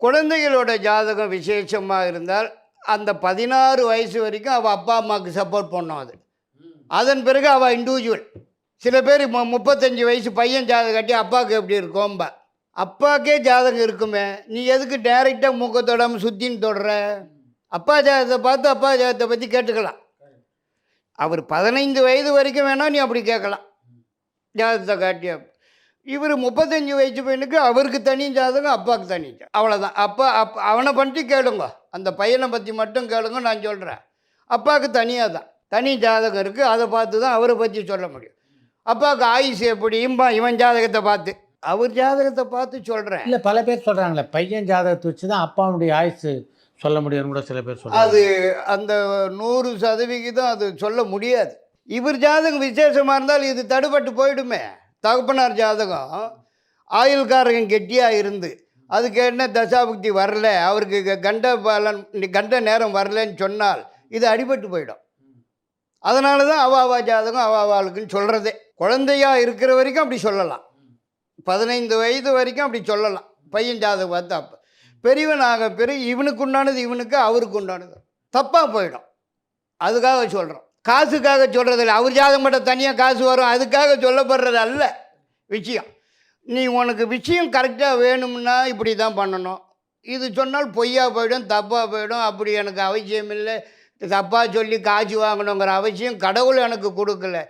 குழந்தைகளோட ஜாதகம் விசேஷமாக இருந்தால் அந்த 16 வயசு வரைக்கும் அவள் அப்பா அம்மாவுக்கு சப்போர்ட் பண்ணும் அது. அதன் பிறகு அவள் இண்டிவிஜுவல். சில பேர் 35 வயசு பையன் ஜாதகம் கட்டி அப்பாவுக்கு எப்படி இருக்கும்பா. அப்பாவுக்கே ஜாதகம் இருக்குமே, நீ எதுக்கு டைரெக்டாக மூக்க தொடாமல் சுற்றின்னு தொடுற? அப்பா ஜாதகத்தை பார்த்து அப்பா ஜாதகத்தை பற்றி கேட்டுக்கலாம். அவர் 15 வயது வரைக்கும் வேணால் நீ அப்படி கேட்கலாம் ஜாதகத்தை காட்டி. இவர் 35 வயசு பையனுக்கு அவருக்கு தனி ஜாதகம், அப்பாவுக்கு தனி ஜாதகம், அவ்வளோதான். அவனை பற்றி கேளுங்க, அந்த பையனை பற்றி மட்டும் கேளுங்க. நான் சொல்கிறேன், அப்பாவுக்கு தனியாக தான் தனி ஜாதகம் இருக்குது, அதை பார்த்து தான் அவரை பற்றி சொல்ல முடியும். அப்பாவுக்கு ஆயுசு எப்படியும்பா இவன் ஜாதகத்தை பார்த்து, அவர் ஜாதகத்தை பார்த்து சொல்கிறேன். இல்லை, பல பேர் சொல்கிறாங்களே பையன் ஜாதகத்தை வச்சு தான் அப்பாவுடைய ஆயுசு சொல்ல முடியும்னு கூட சில பேர் சொல்கிறாங்க. அது அந்த 100% அது சொல்ல முடியாது. இவர் ஜாதகம் விசேஷமாக இருந்தால் இது தடுபட்டு போயிடுமே. தகப்பனார் ஜாதகம் ஆயுள்காரகன் கெட்டியாக இருந்து அதுக்கு என்ன தசாபுக்தி வரல, அவருக்கு கண்ட நேரம் வரலன்னு சொன்னால் இது அடிபட்டு போயிடும். அதனால தான் அவாவா ஜாதகம் அவாவாளுக்குன்னு சொல்கிறதே. குழந்தையாக இருக்கிற வரைக்கும் அப்படி சொல்லலாம், 15 வயது வரைக்கும் அப்படி சொல்லலாம் பையன் ஜாதகம் பார்த்து. அப்போ பெரியவனாக பிறகு இவனுக்கு உண்டானது இவனுக்கு, அவருக்கு உண்டானது தப்பாக போயிடும். அதுக்காக சொல்கிறோம், காசுக்காக சொல்கிறதில்ல. அவர் ஜாதகம் மட்டும் தனியாக காசு வரும், அதுக்காக சொல்லப்படுறது அல்ல விஷயம். நீ உனக்கு விஷயம் கரெக்டாக வேணும்னா இப்படி தான் பண்ணணும், இது சொன்னால் பொய்யா போயிடும், தப்பாக போயிடும். அப்படி எனக்கு அவசியம் இல்லை, தப்பாக சொல்லி காசு வாங்கணுங்கிற அவசியம் கடவுள் எனக்கு கொடுக்கல.